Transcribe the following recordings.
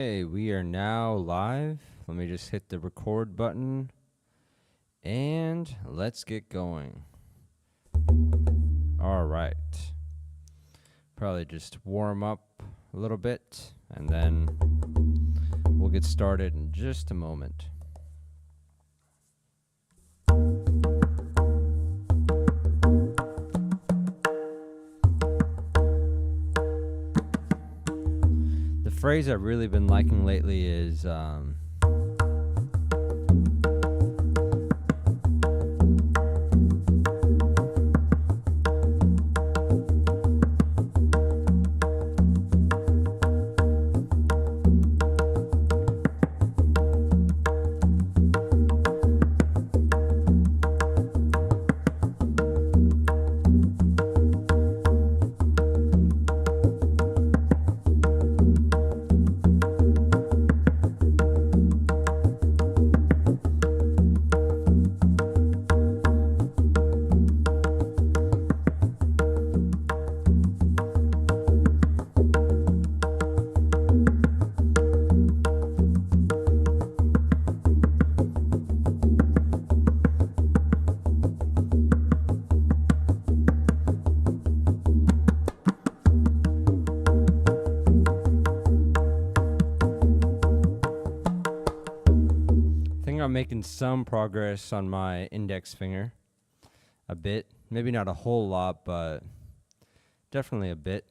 Okay, we are now live. Let me just hit the record button and let's get going. All right. Probably just warm up a little bit and then we'll get started in just a moment. The phrase I've really been liking lately is I'm making some progress on my index finger. A bit. Maybe not a whole lot, but definitely a bit.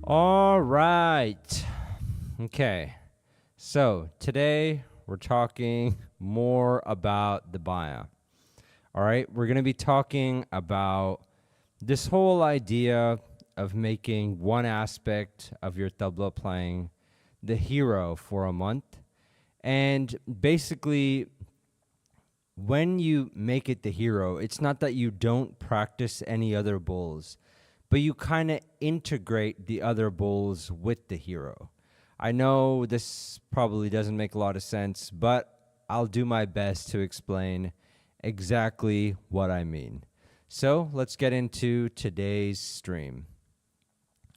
All right. Okay. So today we're talking more about the Bayan. All right. We're going to be talking about this whole idea of making one aspect of your tabla playing the hero for a month. And basically, when you make it the hero, it's not that you don't practice any other bowls, but you kind of integrate the other bowls with the hero. I know this probably doesn't make a lot of sense, but I'll do my best to explain exactly what I mean. So let's get into today's stream.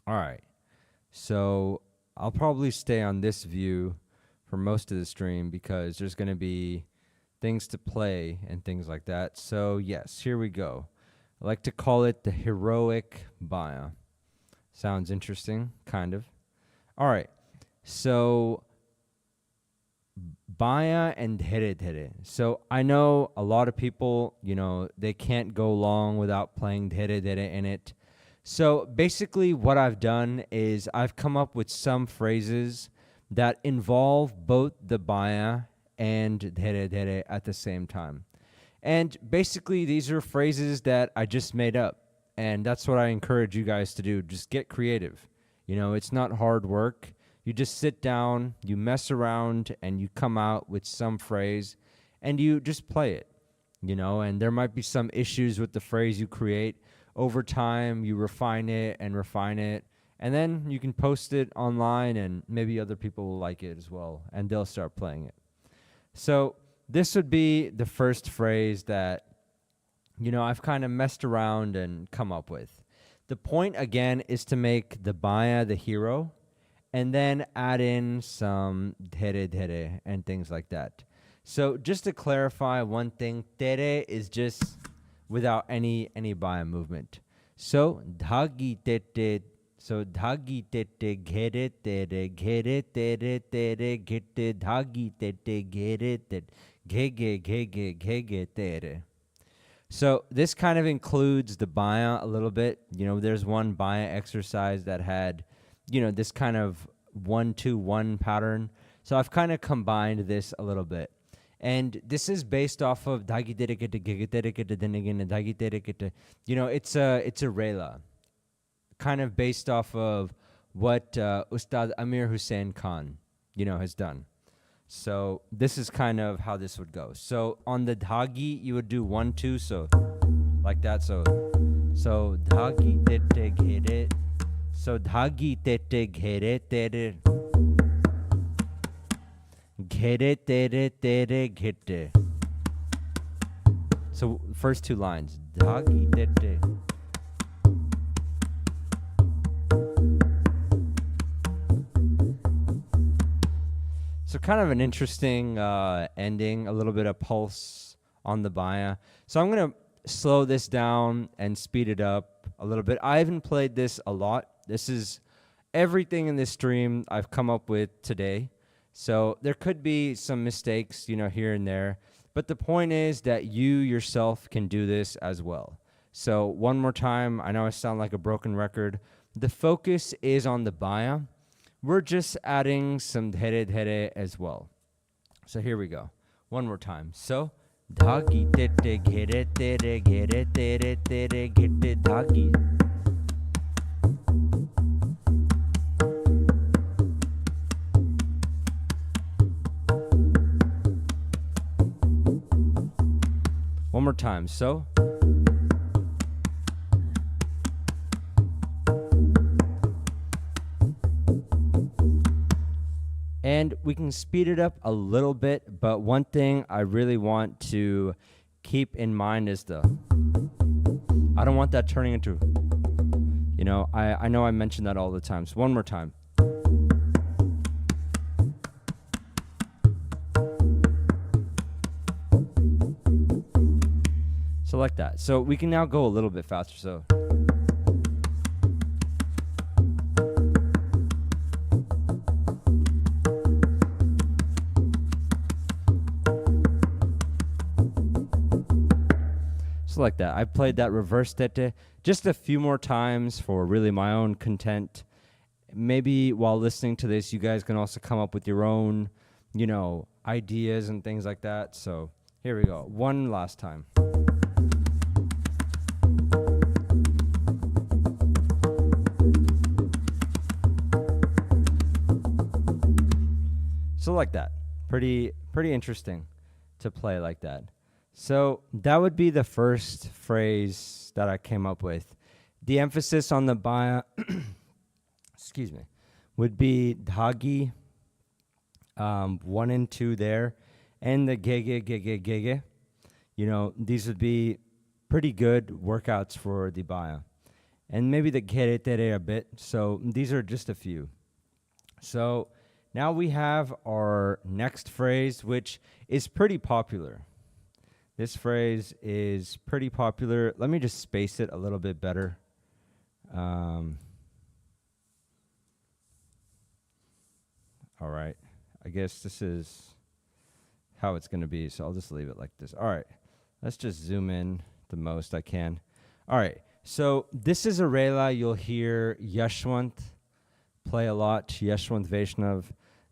All right. So I'll probably stay on this view for most of the stream because there's going to be things to play and things like that. So yes, here we go. I like to call it the Heroic Bayan. Sounds interesting, kind of. All right. So Bayan and Dhere. So I know a lot of people, they can't go long without playing Dhere in it. So basically what I've done is I've come up with some phrases that involve both the Bayan and Dhere at the same time. And basically these are phrases that I just made up. And that's what I encourage you guys to do. Just get creative. It's not hard work. You just sit down, you mess around, and you come out with some phrase, and you just play it, and there might be some issues with the phrase you create. Over time, you refine it, and then you can post it online, and maybe other people will like it as well, and they'll start playing it. So this would be the first phrase that, I've kind of messed around and come up with. The point, again, is to make the Bayan the hero, and then add in some Dhere and things like that. So just to clarify one thing, Dhere is just without any Bayan movement. So dhagi tete, dhagi tete ghere tere gitte dhagi tete ghere tere ghege ghege ghege tere. So this kind of includes the Bayan a little bit. There's one Bayan exercise that had, this kind of 1-2-1 pattern. So I've kind of combined this a little bit. And this is based off of dagi derekete gegeterekete then again dagi derekete. It's a rela, kind of based off of what Ustad Amir Hussain Khan, has done. So this is kind of how this would go. So on the dhagi, you would do 1-2, so like that. So dhagi tete ghere. So dhagi tete ghere tere. Ghere tere tere ghete. So first two lines. Dhagi tete. So kind of an interesting ending, a little bit of pulse on the Bayan. So I'm going to slow this down and speed it up a little bit. I haven't played this a lot. This is everything in this stream I've come up with today. So there could be some mistakes, here and there. But the point is that you yourself can do this as well. So one more time, I know I sound like a broken record. The focus is on the Bayan. We're just adding some dhere dhere as well. So here we go. One more time. So dhagi tete ghere tere ghere tere tere ghete dhagi. One more time. So and we can speed it up a little bit, but one thing I really want to keep in mind is I don't want that turning into, I know I mention that all the time. So one more time. So like that. So we can now go a little bit faster. So. Like that. I played that reverse tete just a few more times for really my own content. Maybe while listening to this, you guys can also come up with your own, ideas and things like that. So here we go. One last time. So like that. Pretty interesting to play like that. So that would be the first phrase that I came up with. The emphasis on the Bayan, excuse me, would be dhagi, 1 and 2 there, and the gege, gege, gege. These would be pretty good workouts for the Bayan. And maybe the ghere tere a bit. So these are just a few. So now we have our next phrase, which is pretty popular. This phrase is pretty popular. Let me just space it a little bit better. All right. I guess this is how it's going to be, so I'll just leave it like this. All right. Let's just zoom in the most I can. All right. So this is a rela you'll hear Yashwant play a lot. Yashwant Vaishnav.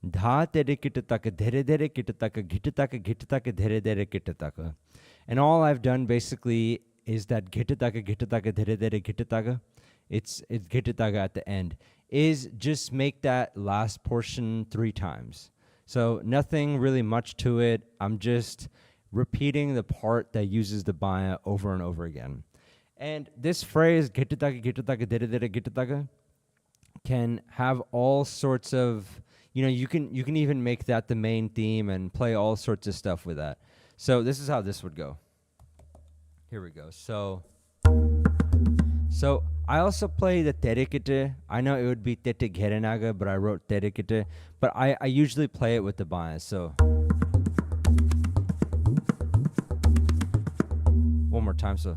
Dha tere kitataka, dhere dhere kitataka, gitataka, gitataka, dhere dhere kitataka. And all I've done basically is that gitataka, gitataka, dhere dhere gitataka. It's gitataka at the end. Is just make that last portion 3 times. So nothing really much to it. I'm just repeating the part that uses the Bayan over and over again. And this phrase, gitataka, gitataka, dhere dhere gitataka, can have all sorts of, you can even make that the main theme and play all sorts of stuff with that. So this is how this would go. Here we go. So I also play the terekete. I know it would be tete gherenaga, but I wrote terekete. But I usually play it with the Bayan. So one more time. So.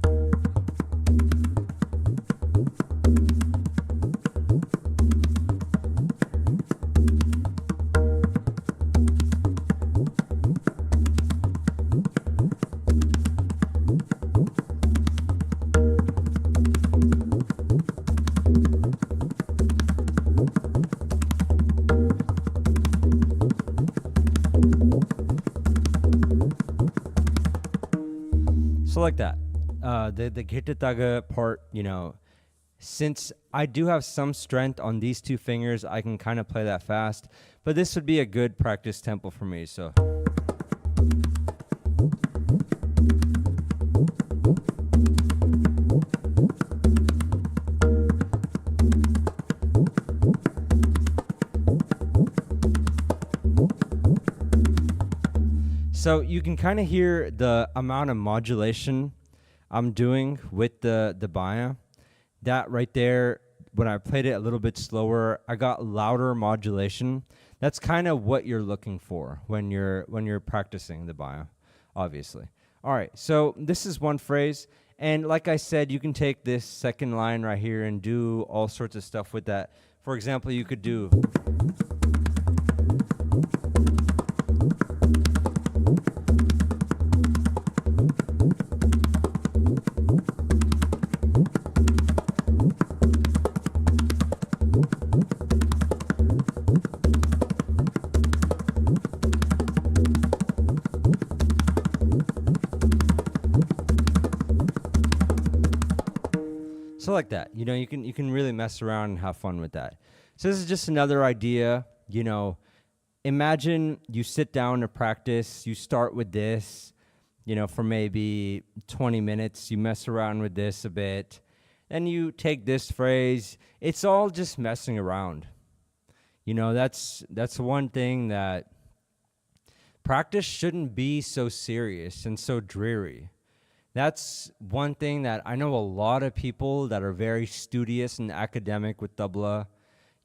So like that. The gitataga part, since I do have some strength on these two fingers, I can kind of play that fast. But this would be a good practice tempo for me. So. So you can kind of hear the amount of modulation I'm doing with the Bayan. That right there, when I played it a little bit slower, I got louder modulation. That's kind of what you're looking for when you're practicing the Bayan, obviously. All right, so this is one phrase, and like I said, you can take this second line right here and do all sorts of stuff with that. For example, you could do. So like that, you can really mess around and have fun with that. So this is just another idea, imagine you sit down to practice, you start with this, for maybe 20 minutes, you mess around with this a bit, then you take this phrase, it's all just messing around. That's one thing that practice shouldn't be so serious and so dreary. That's one thing that I know a lot of people that are very studious and academic with tabla.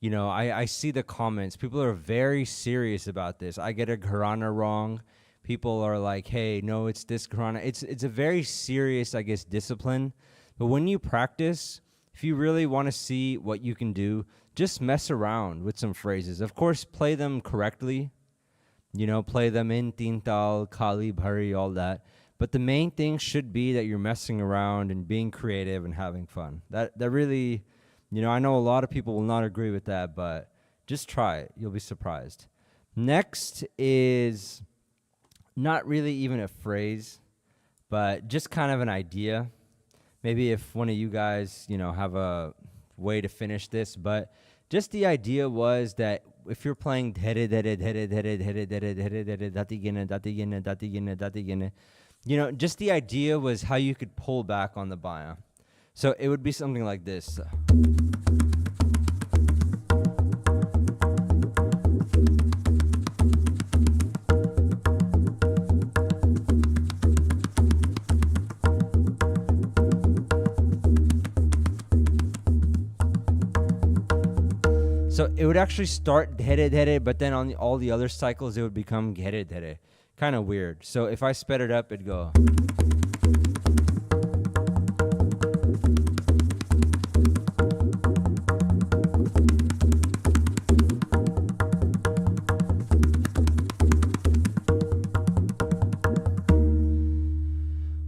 I see the comments. People are very serious about this. I get a gharana wrong. People are like, hey, no, it's this gharana. It's a very serious, I guess, discipline. But when you practice, if you really want to see what you can do, just mess around with some phrases. Of course, play them correctly. Play them in tintal, kali, bhari, all that. But the main thing should be that you're messing around and being creative and having fun. That really, I know a lot of people will not agree with that, but just try it. You'll be surprised. Next is not really even a phrase, but just kind of an idea. Maybe if one of you guys, have a way to finish this, but just the idea was that if you're playing just the idea was how you could pull back on the Bayan. So it would be something like this. So it would actually start dhere, but then on all the other cycles, it would become dhere. Kind of weird. So if I sped it up, it'd go.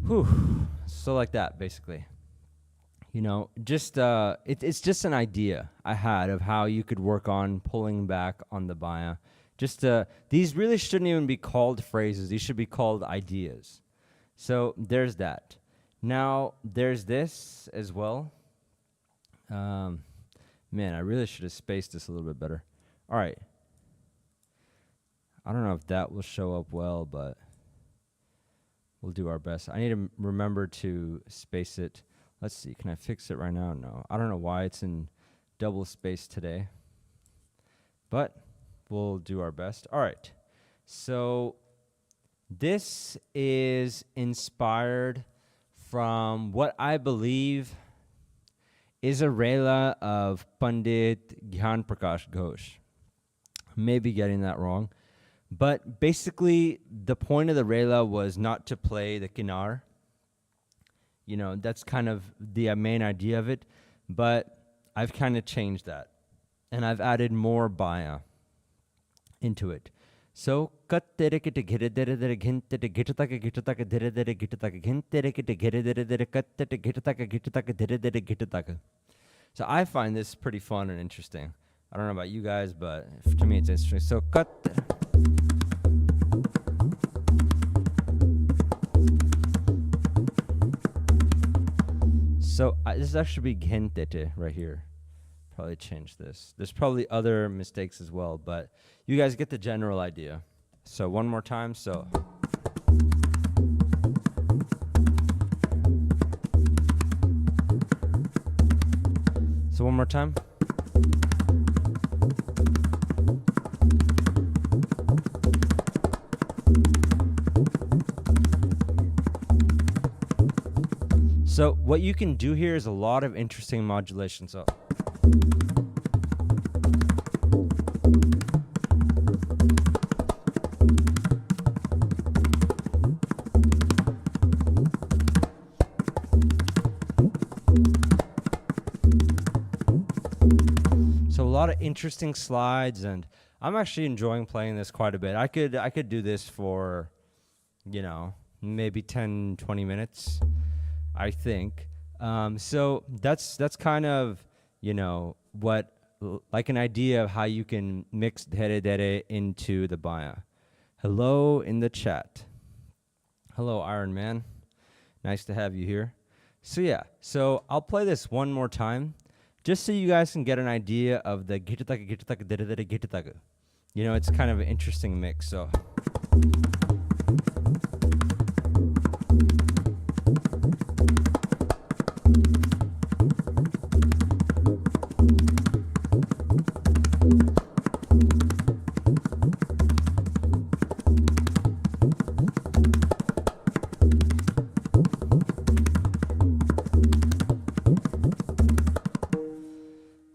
Whew. So like that, basically. It's just an idea I had of how you could work on pulling back on the Bayan. These really shouldn't even be called phrases. These should be called ideas. So there's that. Now, there's this as well. Man, I really should have spaced this a little bit better. All right. I don't know if that will show up well, but we'll do our best. I need to remember to space it. Let's see. Can I fix it right now? No. I don't know why it's in double space today, but we'll do our best. All right. So this is inspired from what I believe is a rela of Pandit Gyan Prakash Ghosh. Maybe getting that wrong. But basically, the point of the rela was not to play the kinar. That's kind of the main idea of it. But I've kind of changed that. And I've added more Bayan into it. So so I find this pretty fun and interesting. I don't know about you guys, but to me it's interesting. So So this actually be gentete right here. Probably change this. There's probably other mistakes as well, but you guys get the general idea. So one more time. So one more time. So what you can do here is a lot of interesting modulation. So a lot of interesting slides, and I'm actually enjoying playing this quite a bit. I could do this for, maybe 10, 20 minutes, I think. So that's kind of, what, like an idea of how you can mix dere dere into the Bayan. Hello in the chat. Hello, Iron Man. Nice to have you here. So yeah, so I'll play this one more time, just so you guys can get an idea of the gitataga gitataga dere dere gitataga. It's kind of an interesting mix. So.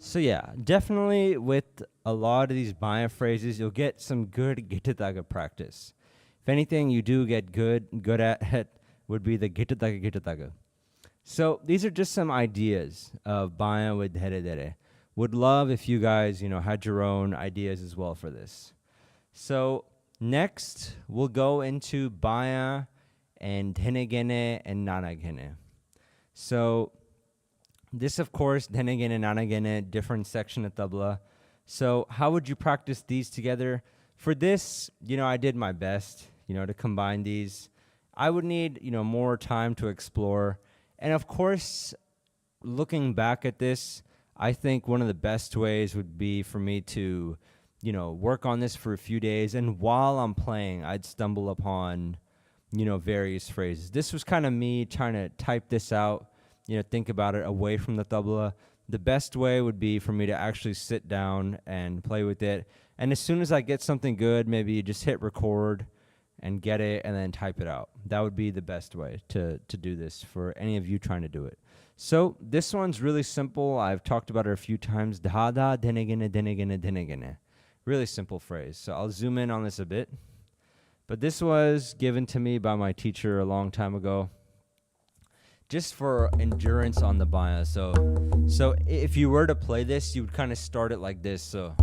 So yeah, definitely with a lot of these Bayan phrases, you'll get some good gitataga practice. If anything you do get good at it would be the gitataga. So these are just some ideas of Bayan with dere dere. Would love if you guys, had your own ideas as well for this. So next, we'll go into Bayan and henegene and nanagene. So this, of course, henegene and nanagene, different section of tabla. So how would you practice these together? For this, I did my best, to combine these. I would need, more time to explore. And of course, looking back at this, I think one of the best ways would be for me to, work on this for a few days. And while I'm playing, I'd stumble upon, various phrases. This was kind of me trying to type this out, think about it away from the tabla. The best way would be for me to actually sit down and play with it. And as soon as I get something good, maybe you just hit record and get it and then type it out. That would be the best way to do this for any of you trying to do it. So this one's really simple. I've talked about it a few times. Dahada denegene denegene denegene. Really simple phrase. So I'll zoom in on this a bit. But this was given to me by my teacher a long time ago, just for endurance on the Bayan. So if you were to play this, you would kind of start it like this. So.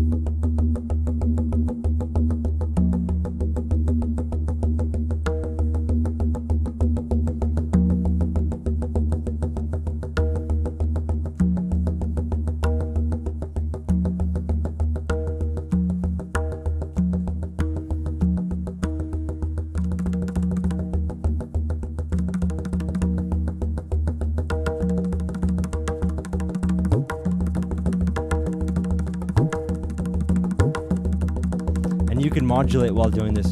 You can modulate while doing this.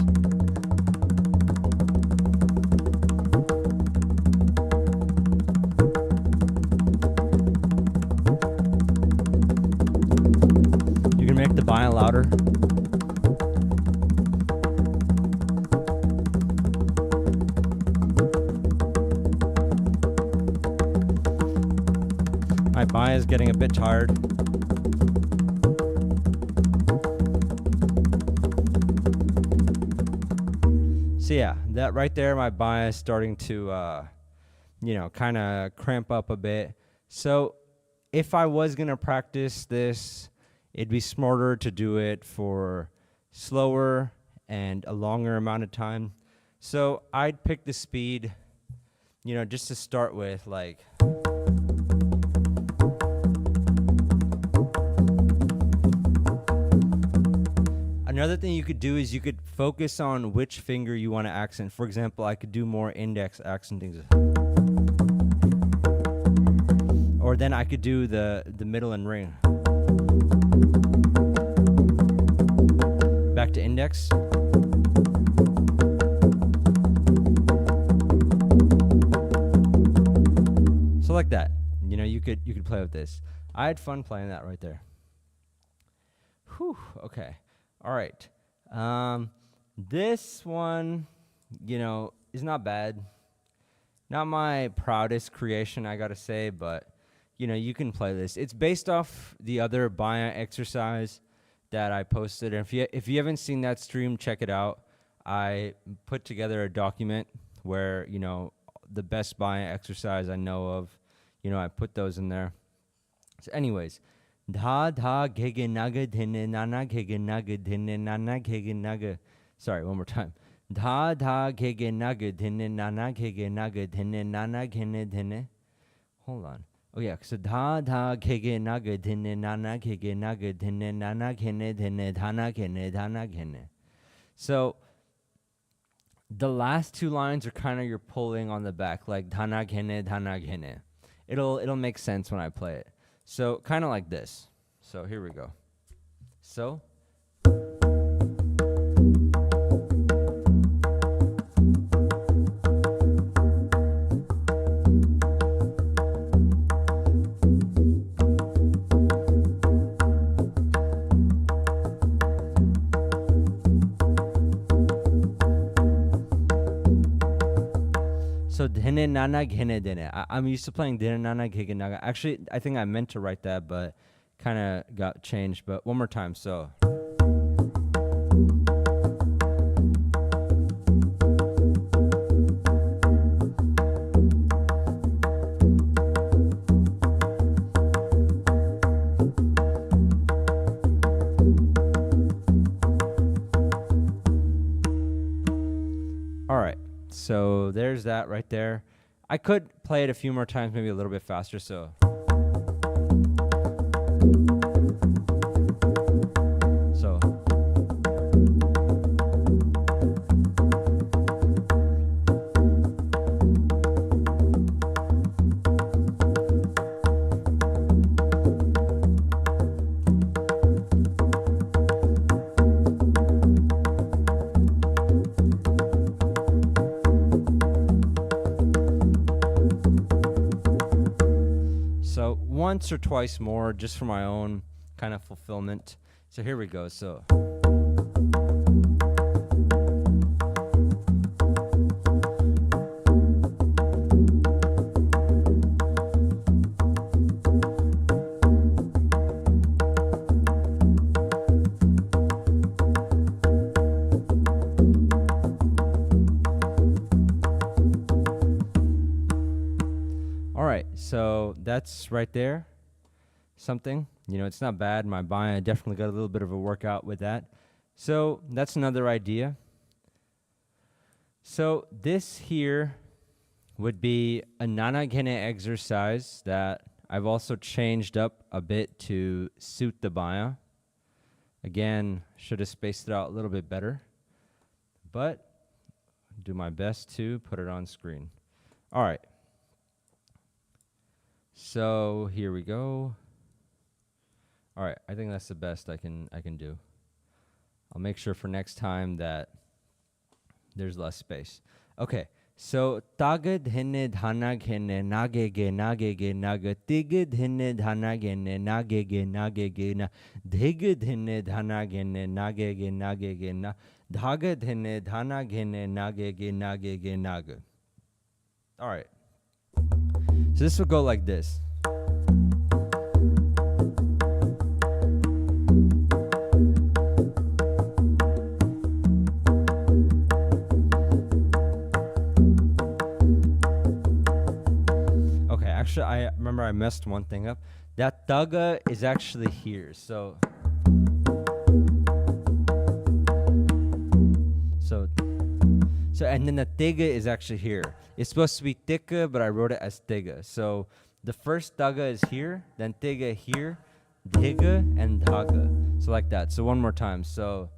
You can make the Bayan louder. My Bayan is getting a bit tired. So yeah, that right there, my Bayan is starting to, kind of cramp up a bit. So if I was going to practice this, it'd be smarter to do it for slower and a longer amount of time. So I'd pick the speed, just to start with, like. Another thing you could do is you could focus on which finger you want to accent. For example, I could do more index accenting. or then I could do the middle and ring. Back to index. So like that. You know, you could play with this. I had fun playing that right there. Whew, okay. All right. This one, you know, is not bad. Not my proudest creation, I gotta say, but you know, you can play this. It's based off the other Bayan exercise that I posted. And if you haven't seen that stream, check it out. I put together a document where, you know, the best Bayan exercise I know of, you know, I put those in there. So anyways, dha dha gege naga dhine nana gege naga dhine nana gege naga. Sorry, one more time. Dha dha gege naga dhine nana gege naga dhine nana gene dhine. Hold on. Oh yeah, so dha dha gege naga dhine nana gege naga dhine nana gene dhine dhana gene dhana gene. So the last two lines are kind of you're pulling on the back, like dhana gene dhana gene. It'll make sense when I play it. So kind of like this. So here we go. So dhine nana ghene dene. I'm used to playing dhine nana ghege naga. Actually, I think I meant to write that, but kind of got changed. But one more time. So. All right. So there's that right there. I could play it a few more times, maybe a little bit faster. So. Once or twice more, just for my own kind of fulfillment. So here we go. So. So that's right there. Something, you know, it's not bad. My Bayan definitely got a little bit of a workout with that. So that's another idea. So this here would be a nana gene exercise that I've also changed up a bit to suit the Bayan. Again, should have spaced it out a little bit better, but do my best to put it on screen. All right. So here we go. All right, I think that's the best I can do. I'll make sure for next time that there's less space. Okay, so taga dhine dhana ghene nagege nagege naga tiga dhine dhana ghene nagege nagege na dhiga dhine dhana ghene nagege nagege na dhaga dhine dhana ghene nagege nagege naga. All right. So this will go like this. Okay, actually, I remember I messed one thing up. That daga is actually here. So and then the tega is actually here. It's supposed to be tika, but I wrote it as tega. So the first daga is here, then tega here, dhiga, and dhaga. So like that. So one more time. So.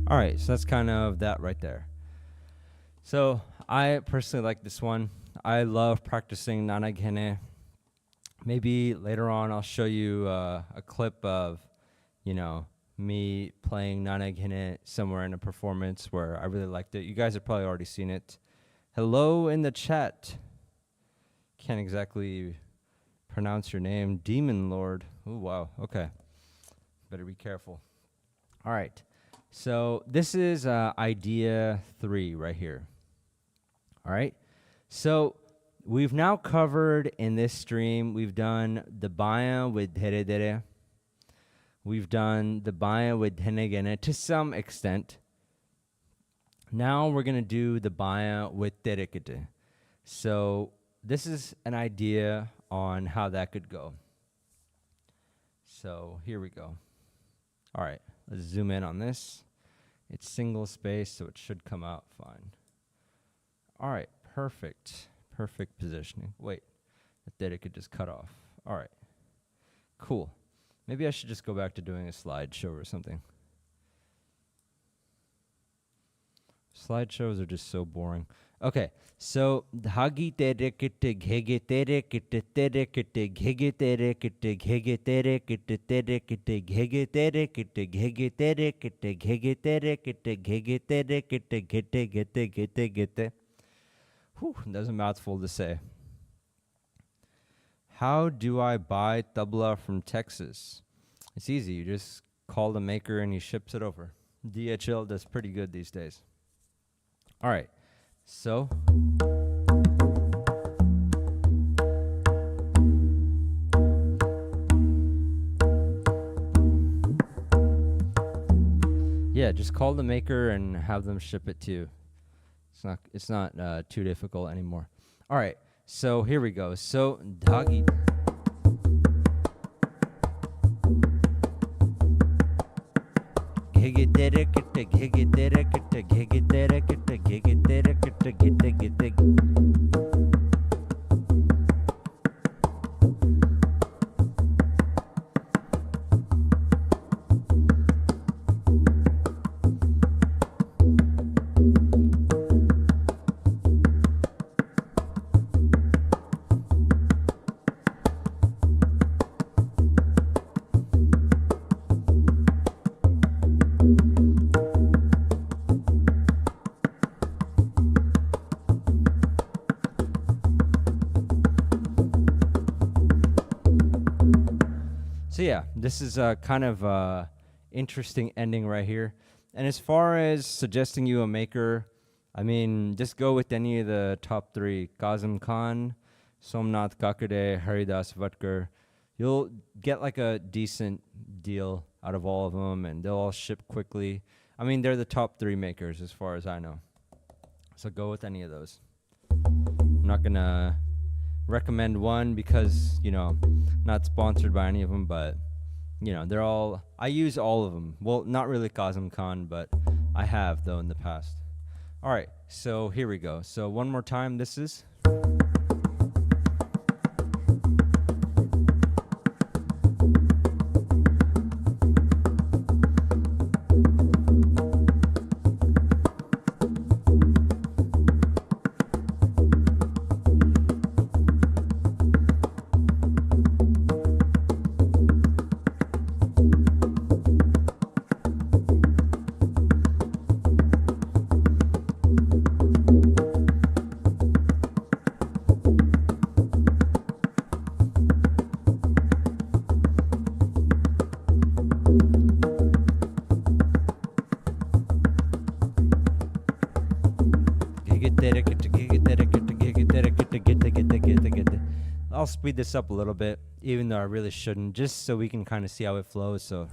All right, so that's kind of that right there. So I personally like this one. I love practicing nanagene. Maybe later on I'll show you a clip of, me playing nanagene somewhere in a performance where I really liked it. You guys have probably already seen it. Hello in the chat. Can't exactly pronounce your name. Demon Lord. Oh, wow. Okay. Better be careful. All right. So this is idea 3 right here. All right. So we've now covered in this stream, we've done the bayan with dere dere. We've done the bayan with henegene to some extent. Now we're going to do the bayan with derekete. So this is an idea on how that could go. So here we go. All right, let's zoom in on this. It's single space, so it should come out fine. All right, perfect. Perfect positioning. Wait, the derekete just cut off. All right, cool. Maybe I should just go back to doing a slideshow or something. Slideshows are just so boring. Okay, so hagi terekete ghege terekete terekete ghege terekete ghege terekete terekete ghege terekete ghege terekete ghege terekete ghege terekete gete gete gete gete. Whew, that's a mouthful to say. How do I buy tabla from Texas? It's easy. You just call the maker and he ships it over. DHL does pretty good these days. All right. So yeah, just call the maker and have them ship it to you. It's not too difficult anymore. All right. So here we go. So doggy. So yeah, this is a kind of interesting ending right here. And as far as suggesting you a maker, I mean, just go with any of the top 3. Kazim Khan, Somnath Kakade, Haridas Vatkar. You'll get like a decent deal out of all of them, and they'll all ship quickly. I mean, they're the top 3 makers as far as I know. So go with any of those. I'm not going to recommend one because, not sponsored by any of them, but, they're all, I use all of them. Well, not really Kazim Khan, but I have, though, in the past. All right, so here we go. So one more time, this is... I'll speed this up a little bit, even though I really shouldn't, just so we can kind of see how it flows. So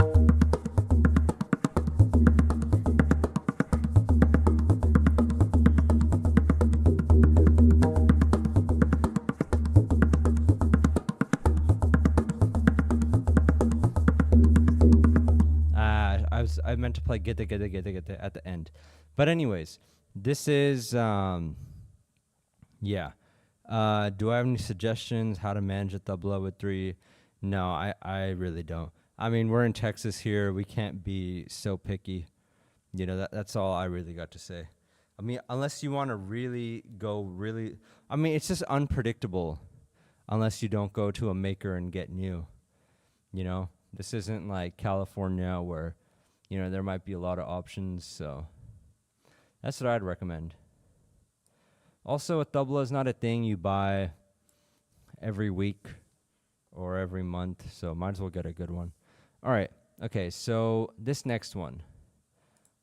I meant to play get at the end. But anyways, this is yeah. Do I have any suggestions how to manage a tabla with 3? No, I really don't. I mean, we're in Texas here. We can't be so picky. That's all I really got to say. I mean, unless you want to really go really, I mean, it's just unpredictable unless you don't go to a maker and get new. This isn't like California where, there might be a lot of options. So that's what I'd recommend. Also, a tabla is not a thing you buy every week or every month, so might as well get a good one. All right. Okay, so this next one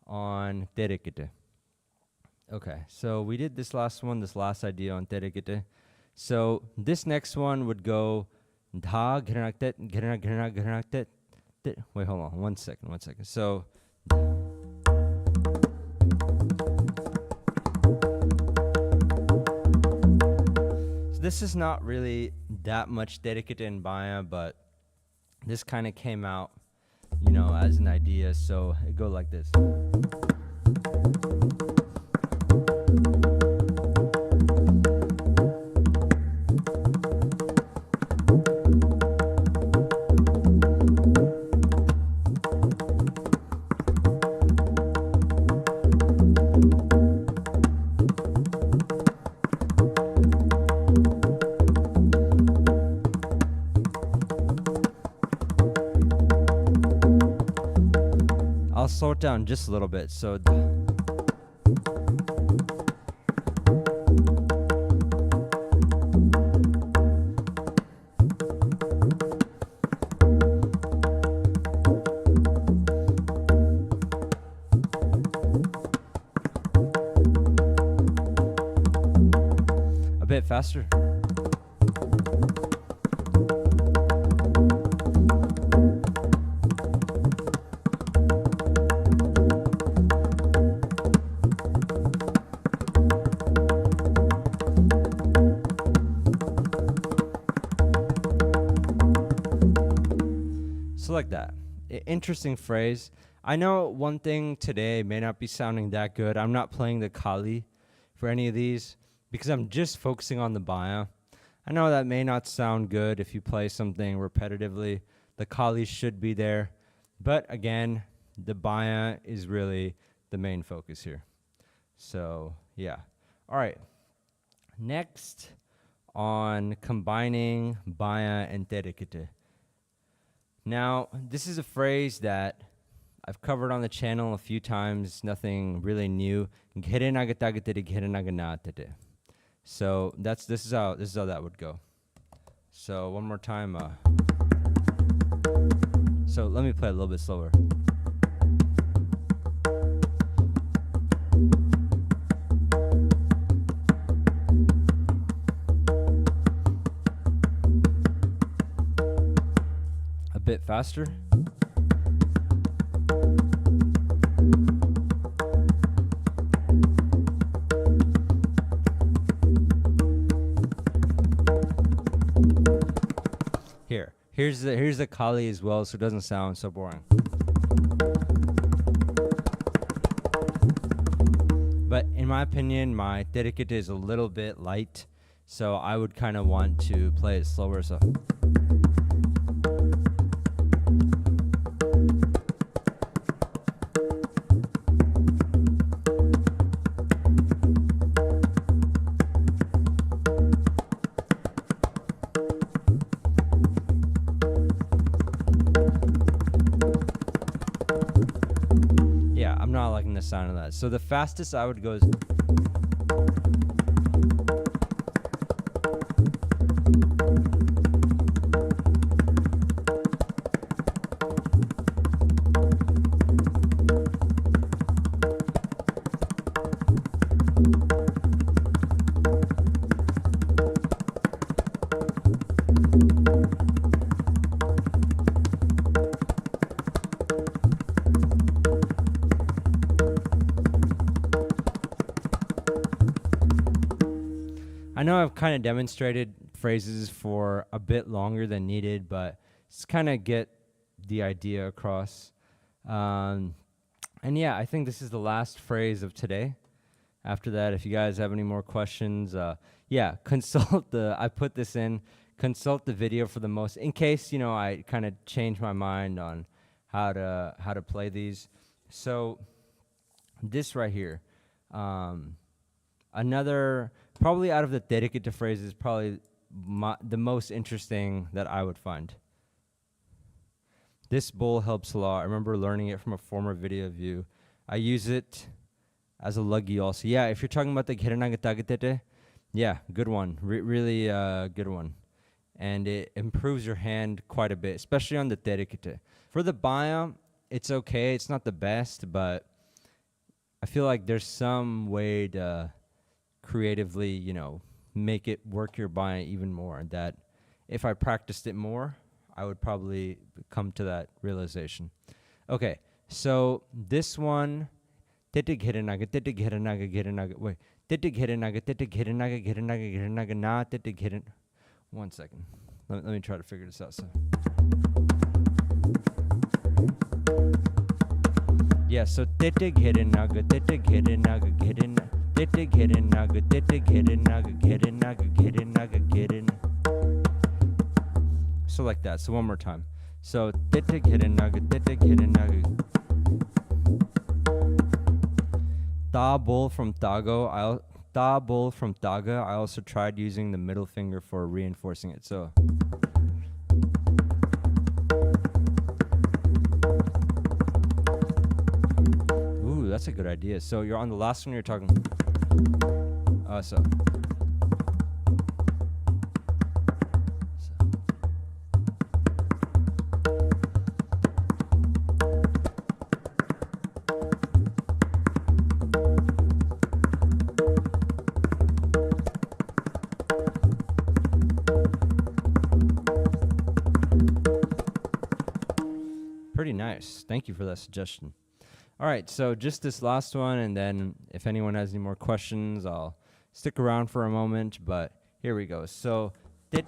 on terekete. Okay, so we did this last idea on terekete. So this next one would go dha ghiranaktet ghiranaktet. Wait, hold on, one second. So this is not really that much terekete in Bayan, but this kind of came out, as an idea. So it go like this. I'll slow it down just a little bit. So a bit faster. So like that. Interesting phrase. I know one thing today may not be sounding that good. I'm not playing the Kali for any of these because I'm just focusing on the Bayan. I know that may not sound good if you play something repetitively. The Kali should be there. But again, the Bayan is really the main focus here. So, yeah. All right. Next on combining Bayan and terekete. Now, this is a phrase that I've covered on the channel a few times, nothing really new. So this is how that would go. So one more time. So let me play a little bit slower. A bit faster. Here's the Kali as well, so it doesn't sound so boring. But in my opinion, my terekete is a little bit light, so I would kind of want to play it slower. So. Yeah, I'm not liking the sound of that. So the fastest I would go is. I know I've kind of demonstrated phrases for a bit longer than needed, but just kind of get the idea across. And yeah, I think this is the last phrase of today. After that, if you guys have any more questions, yeah, I put this in, consult the video for the most, in case, I kind of change my mind on how to play these. So this right here. Another, probably out of the dedicate phrases, probably the most interesting that I would find. This bowl helps a lot. I remember learning it from a former video view. I use it as a luggy also. Yeah, if you're talking about the Kiranagatatagate, yeah, good one. Really good one. And it improves your hand quite a bit, especially on the dedicate. For the Bayan, it's okay. It's not the best, but I feel like there's some way to creatively, make it work your Bayan even more. That if I practiced it more, I would probably come to that realization. Okay, so this one, wait, one second. Let me try to figure this out. So, yeah, so so like that. So one more time. So ta bol from tago. Ta bol from taga. I also tried using the middle finger for reinforcing it. So ooh, that's a good idea. So you're on the last one. You're talking. So. Pretty nice. Thank you for that suggestion. All right, so just this last one, and then if anyone has any more questions, I'll stick around for a moment, but here we go. So, so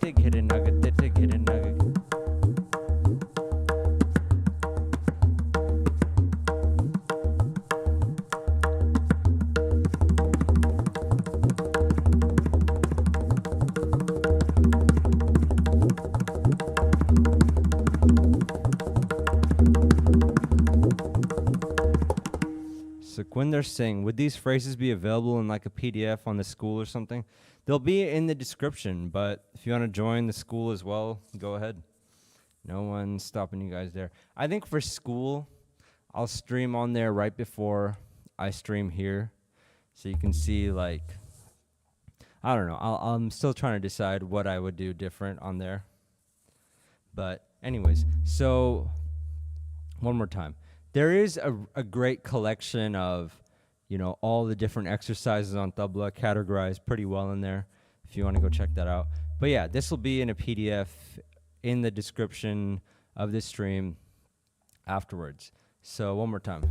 when they're saying, would these phrases be available in like a PDF on the school or something? They'll be in the description, but if you want to join the school as well, go ahead. No one's stopping you guys there. I think for school, I'll stream on there right before I stream here. So you can see, like, I don't know. I'm still trying to decide what I would do different on there. But anyways, so one more time. There is a great collection of, all the different exercises on tabla, categorized pretty well in there, if you want to go check that out. But yeah, this will be in a PDF in the description of this stream afterwards. So one more time.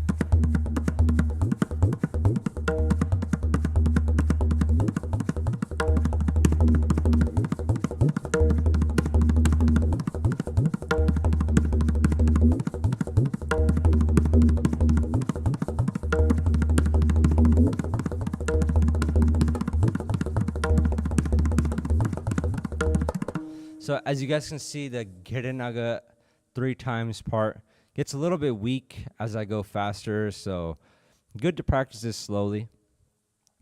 So as you guys can see, the Gerinaga 3 times part gets a little bit weak as I go faster, so good to practice this slowly.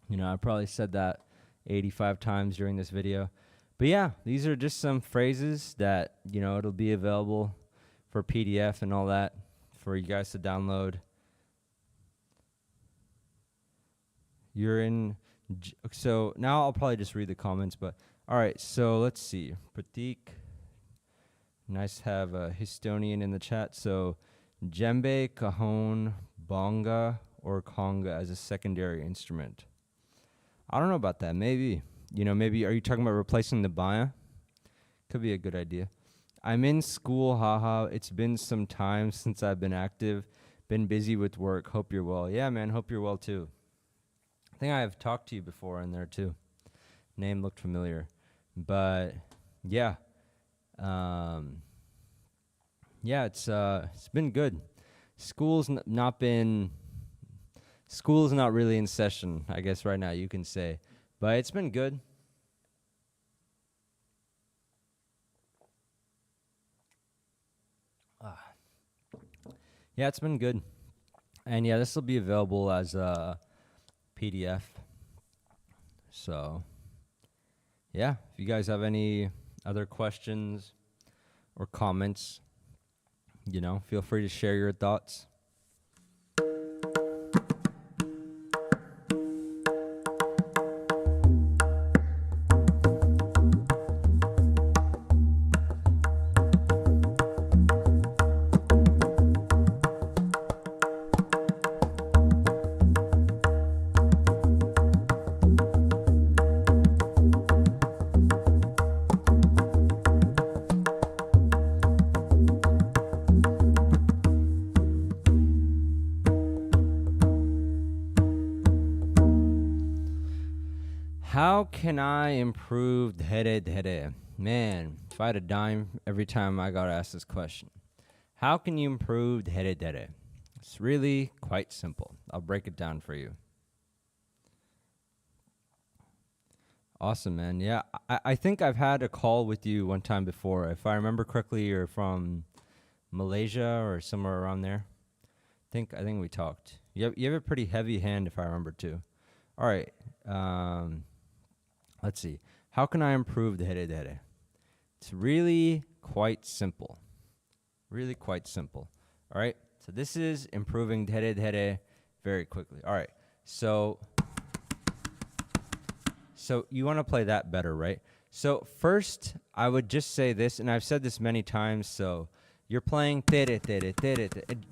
I probably said that 85 times during this video. But yeah, these are just some phrases that, it'll be available for PDF and all that for you guys to download. So now I'll probably just read the comments, but all right, so let's see. Pratik, nice to have a Histonian in the chat. So djembe, cajon, bonga, or conga as a secondary instrument. I don't know about that. Maybe, maybe are you talking about replacing the Bayan? Could be a good idea. I'm in school, haha. It's been some time since I've been active. Been busy with work. Hope you're well. Yeah, man, hope you're well too. I think I have talked to you before in there too. Name looked familiar. But yeah. It's been good. School's not really in session, I guess right now you can say. But it's been good. Yeah, it's been good. And yeah, this will be available as a PDF. So yeah, if you guys have any other questions or comments, feel free to share your thoughts. How can I improve dhere? Man, if I had a dime every time I got asked this question. How can you improve dhere? It's really quite simple. I'll break it down for you. Awesome, man. Yeah, I think I've had a call with you one time before. If I remember correctly, you're from Malaysia or somewhere around there. I think we talked. You have a pretty heavy hand, if I remember too. All right. Let's see. How can I improve the dhere? It's really quite simple. Really quite simple. All right. So this is improving dhere very quickly. All right. So you want to play that better, right? So first, I would just say this, and I've said this many times. So you're playing tere.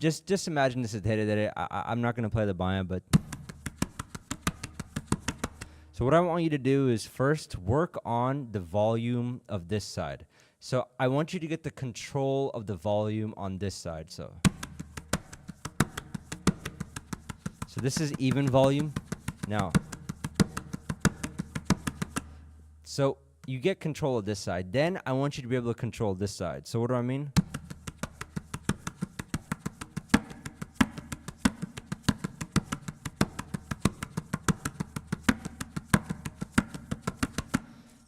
Just imagine this is dhere. I'm not going to play the bayan, but. So what I want you to do is first work on the volume of this side. So I want you to get the control of the volume on this side. So this is even volume. Now, so you get control of this side. Then I want you to be able to control this side. So what do I mean?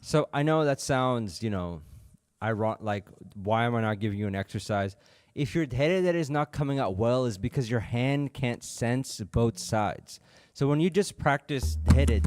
So I know that sounds, ironic. Like, why am I not giving you an exercise? If your dhere is not coming out well, is because your hand can't sense both sides. So when you just practice dhere.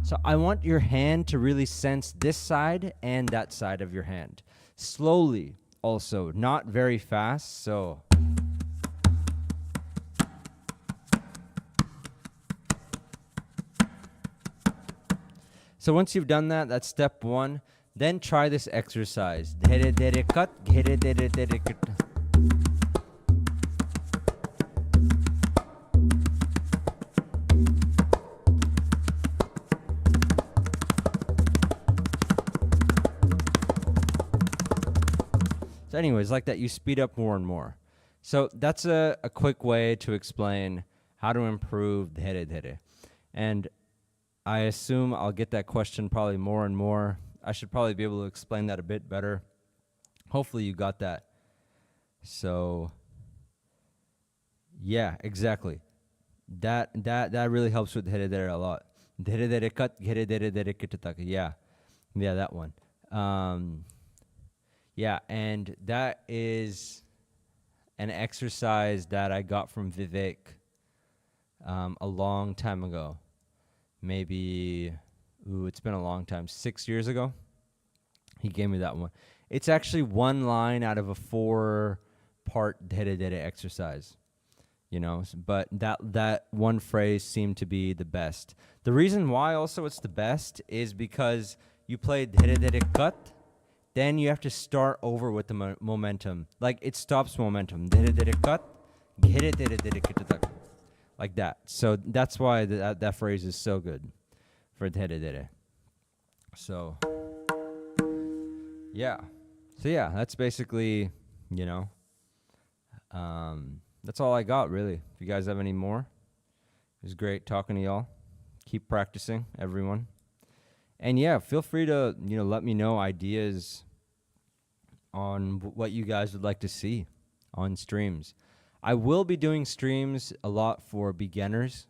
So I want your hand to really sense this side and that side of your hand. Slowly also, not very fast. So once you've done that, that's step one. Then try this exercise. Dhere cut, dhere cut. So anyways, like that, you speed up more and more. So that's a quick way to explain how to improve dhere. And I assume I'll get that question probably more and more. I should probably be able to explain that a bit better. Hopefully you got that. So yeah, exactly. That really helps with dhere a lot. Dhere cut, dhere cut. Yeah, that one. Yeah, and that is an exercise that I got from Vivek a long time ago. Maybe, it's been a long time, 6 years ago. He gave me that one. It's actually one line out of a 4-part dhere exercise, but that one phrase seemed to be the best. The reason why also it's the best is because you play dhere cut, then you have to start over with the momentum. Like, it stops momentum. Dhere cut, like that. So that's why that phrase is so good for dhere. So yeah. So yeah, that's basically, that's all I got, really. If you guys have any more, it was great talking to y'all. Keep practicing, everyone. And yeah, feel free to, let me know ideas on what you guys would like to see on streams. I will be doing streams a lot for beginners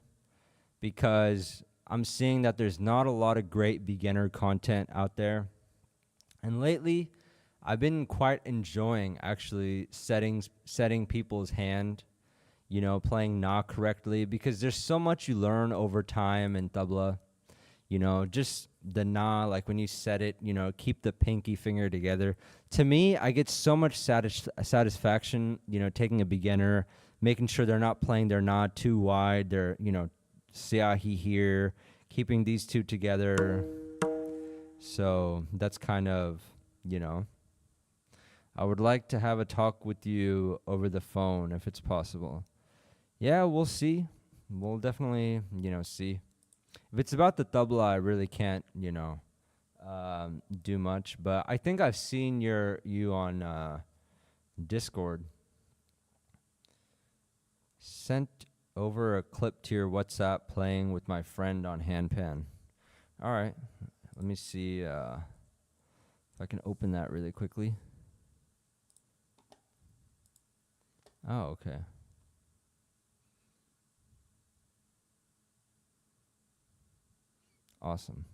because I'm seeing that there's not a lot of great beginner content out there. And lately, I've been quite enjoying actually setting people's hand, playing na correctly, because there's so much you learn over time in tabla. Just the na, like when you set it, keep the pinky finger together. To me, I get so much satisfaction, taking a beginner, making sure they're not playing their na too wide. They're, siahi here, keeping these two together. So that's kind of, I would like to have a talk with you over the phone if it's possible. Yeah, we'll see. We'll definitely, see. If it's about the tabla, I really can't, do much. But I think I've seen you on Discord. Sent over a clip to your WhatsApp playing with my friend on handpan. All right. Let me see if I can open that really quickly. Oh, okay. Awesome.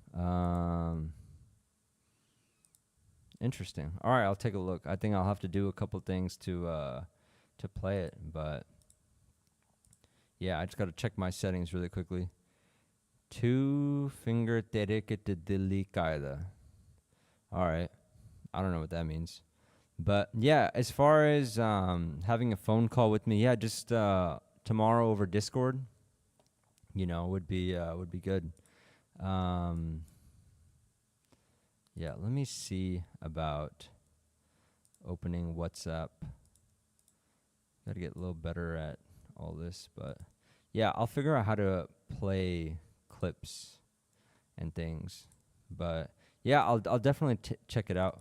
Interesting. All right, I'll take a look. I think I'll have to do a couple things to play it, but yeah, I just got to check my settings really quickly. 2-finger terekete dili kaida. All right. I don't know what that means. But yeah, as far as having a phone call with me, yeah, just tomorrow over Discord, would be good. Yeah, let me see about opening WhatsApp. Got to get a little better at all this, but yeah, I'll figure out how to play clips and things. But yeah, I'll definitely check it out.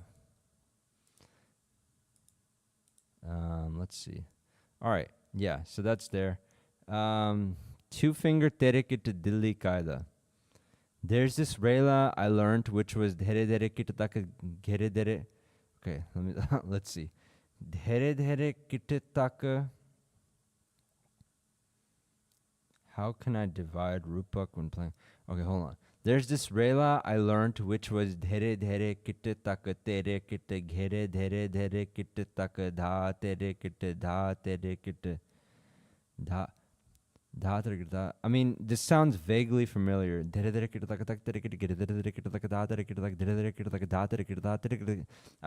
Let's see. All right, yeah, so that's there. 2-finger terekete dili kaida. There's this rela I learned, which was dhere dhere kitaka ghere dhere. Okay, let's see. Dhere dhere kitaka. How can I divide rupak when playing? Okay, hold on. There's this rela I learned, which was dhere dhere kitaka tere kita ghere dhere dhere kitaka dha tere kita dha tere kita dha. I mean, this sounds vaguely familiar. I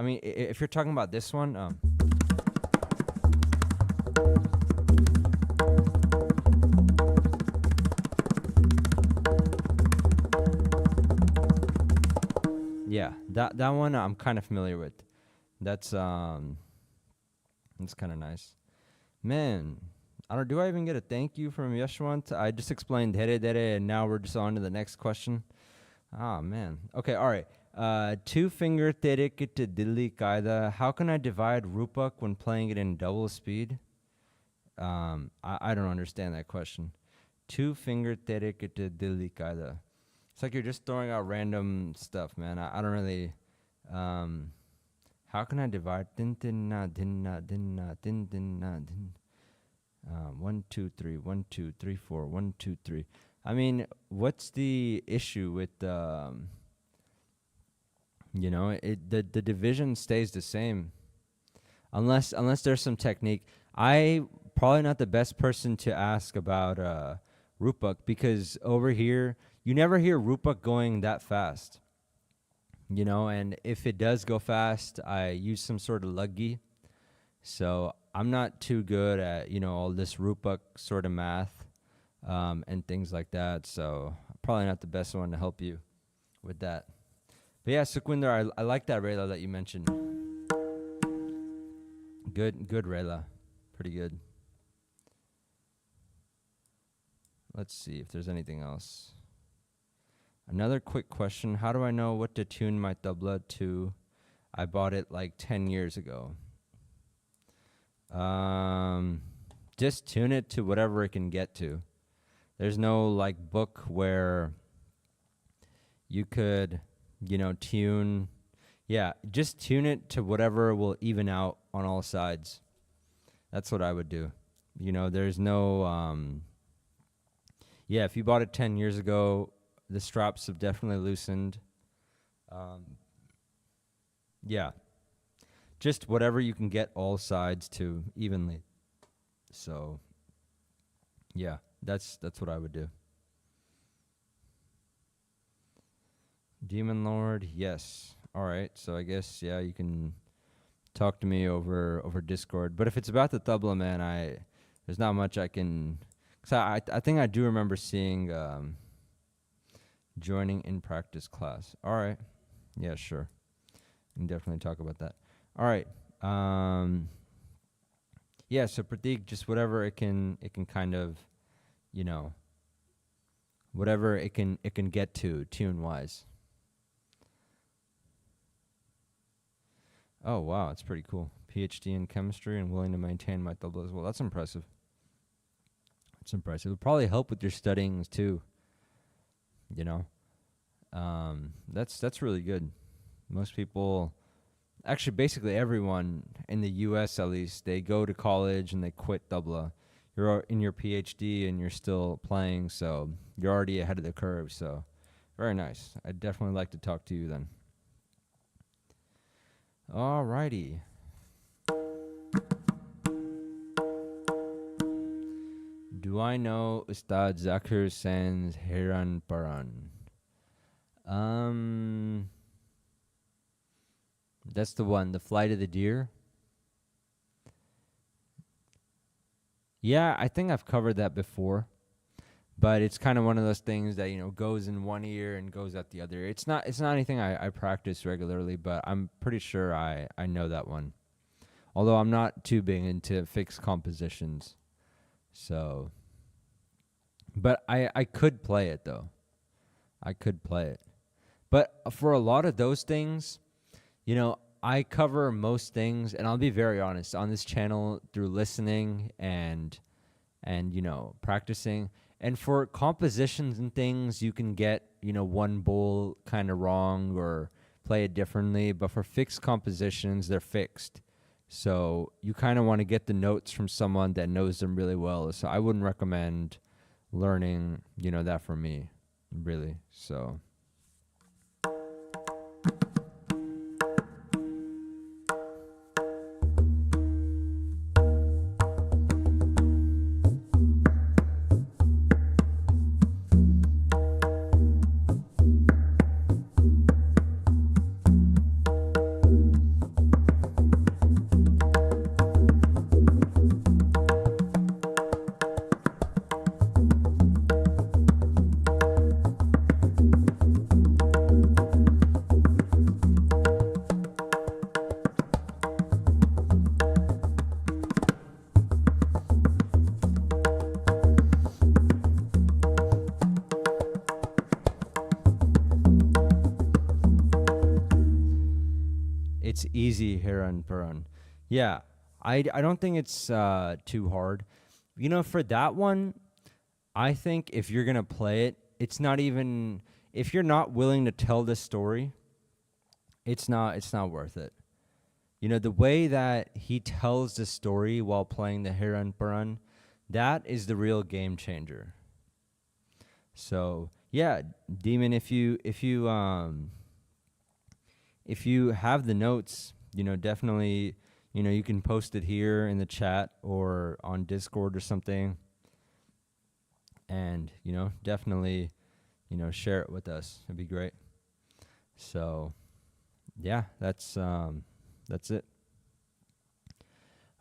mean, if you're talking about this one, yeah, that one I'm kind of familiar with. That's kind of nice, man. Do I even get a thank you from Yashwant? I just explained dere dere, and now we're just on to the next question. Ah, man. Okay, all right. 2-finger terekete dili kaida. How can I divide rupak when playing it in double speed? I don't understand that question. 2-finger terekete dili kaida. It's like you're just throwing out random stuff, man. I don't really. How can I divide? Din din na din na din na din din na din. 1 2 3 1 2 3 4 1 2 3. I mean, what's the issue with the division stays the same unless there's some technique. I probably not the best person to ask about rupak, because over here you never hear rupak going that fast. And if it does go fast, I use some sort of luggi. So I'm not too good at, all this rupak sort of math and things like that. So probably not the best one to help you with that. But yeah, Sukhwinder, I like that Rayla that you mentioned. Good Rayla. Pretty good. Let's see if there's anything else. Another quick question. How do I know what to tune my tabla to? I bought it like 10 years ago. Just tune it to whatever it can get to. There's no like book where you could, tune. Yeah, just tune it to whatever will even out on all sides. That's what I would do. there's no yeah, if you bought it 10 years ago, the straps have definitely loosened. Um, yeah, just whatever you can get all sides to evenly. So, yeah, that's what I would do. Demon Lord, yes. All right, so I guess yeah, you can talk to me over Discord. But if it's about the tabla, man, there's not much I can. Cause I think I do remember seeing joining in practice class. All right, yeah, sure. We can definitely talk about that. All right. Yeah, so Pratik, just whatever it can kind of, you know, whatever it can get to tune wise. Oh wow, that's pretty cool. PhD in chemistry and willing to maintain my double as well. That's impressive. It's impressive. It'll probably help with your studyings too. You know, that's really good. Most people, actually, basically everyone in the U.S. at least, they go to college and they quit tabla. You're in your PhD and you're still playing, so you're already ahead of the curve. So, very nice. I'd definitely like to talk to you then. Alrighty. Do I know Ustad Zakir Sen's Heran Paran? Um, that's the one, The Flight of the Deer. Yeah, I think I've covered that before, but it's kind of one of those things that goes in one ear and goes out the other. It's not anything I practice regularly, but I'm pretty sure I know that one. Although I'm not too big into fixed compositions, so. But I could play it though. I could play it. But for a lot of those things, I cover most things, and I'll be very honest on this channel through listening and practicing. And for compositions and things, you can get one bowl kind of wrong or play it differently. But for fixed compositions, they're fixed. So you kind of want to get the notes from someone that knows them really well. So I wouldn't recommend learning that for me, really. So. It's easy here on Perun. Yeah, I don't think it's too hard. For that one, I think if you're gonna play it, it's not even if you're not willing to tell this story, it's not worth it. The way that he tells the story while playing the Heran Perun, that is the real game changer. So yeah, Demon, if you have the notes, definitely, you can post it here in the chat or on Discord or something. And, definitely, share it with us. It'd be great. So, yeah, that's it.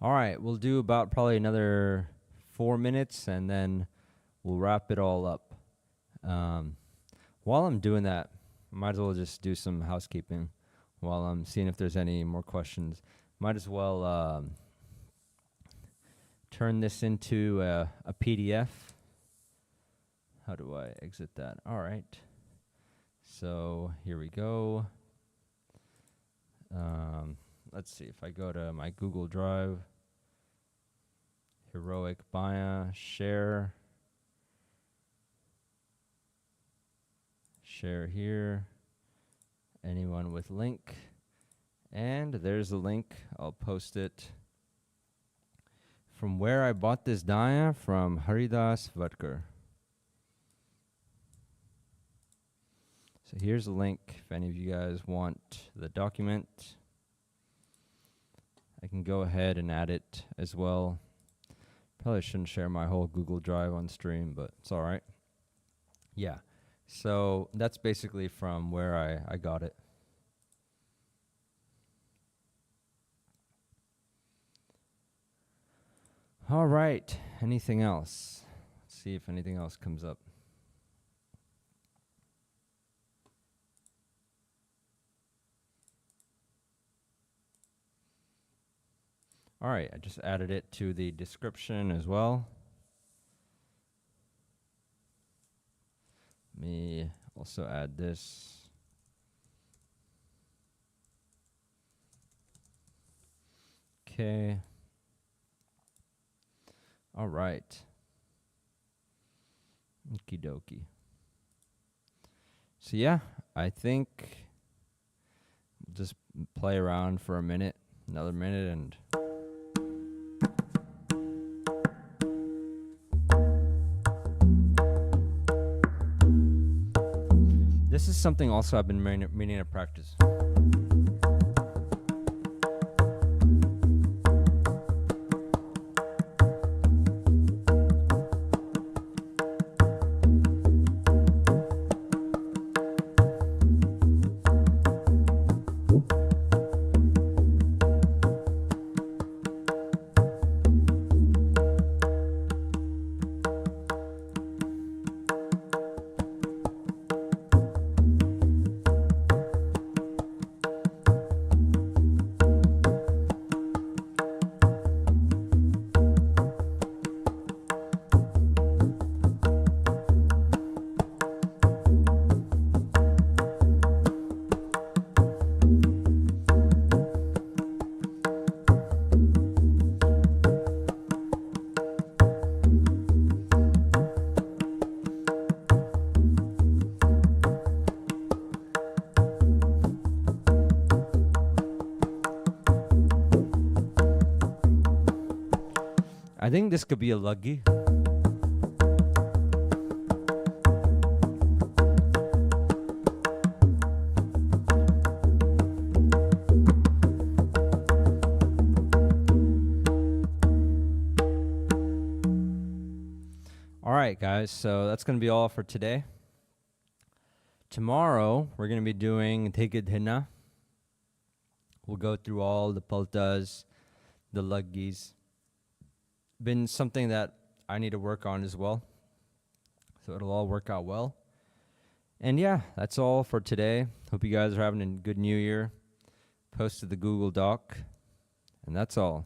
All right, we'll do about probably another 4 minutes, and then we'll wrap it all up. While I'm doing that, might as well just do some housekeeping while I'm seeing if there's any more questions. Might as well turn this into a PDF. How do I exit that? All right. So here we go. Let's see if I go to my Google Drive. Heroic Bayan, share. Share here. Anyone with link. And there's the link. I'll post it From where I bought this daya, from Haridas Vatkar. So here's a link if any of you guys want the document. I can go ahead and add it as well. Probably shouldn't share my whole Google Drive on stream, but it's all right. Yeah, so that's basically from where I got it. All right, anything else? Let's see if anything else comes up. All right, I just added it to the description as well. Let me also add this. Okay. All right. Okie dokie. So yeah, I think we'll just play around for a minute, another minute, and this is something also I've been meaning to practice. I think this could be a luggy. All right, guys, so that's going to be all for today. Tomorrow, we're going to be doing Tegid Hinna. We'll go through all the paltas, the luggis. Been something that I need to work on as well. So it'll all work out well. And yeah, that's all for today. Hope you guys are having a good new year. Posted the Google Doc. And that's all.